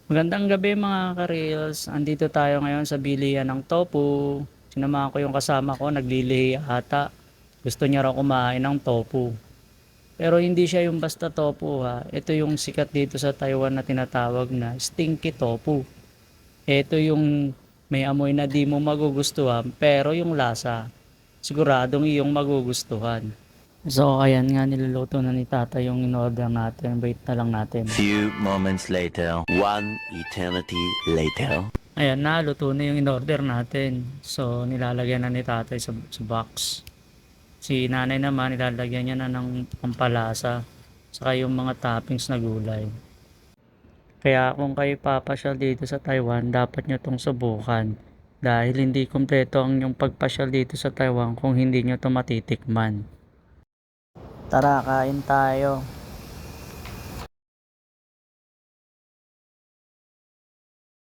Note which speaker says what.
Speaker 1: Magandang gabi mga ka-reels. Andito tayo ngayon sa bilihan ng tofu. Sinamahan ko yung kasama ko, naglilihi ata. Gusto niya raw kumain ng tofu. Pero hindi siya yung basta tofu ha. Ito yung sikat dito sa Taiwan na tinatawag na stinky tofu. Ito yung may amoy na di mo magugustuhan pero yung lasa siguradong iyong magugustuhan. So ayan nga, niluluto na ni tata yung in-order natin. Wait na lang natin.
Speaker 2: Few moments later, one eternity later.
Speaker 1: Ayan na, luto na yung in-order natin. So, nilalagyan na ni tatay sa box. Si nanay naman, nilalagyan niya na ng pampalasa. Saka yung mga toppings na gulay. Kaya kung kayo papasyal dito sa Taiwan, dapat nyo tong subukan. Dahil hindi kompleto ang yung pagpasyal dito sa Taiwan kung hindi nyo to matitikman. Tara, kain tayo.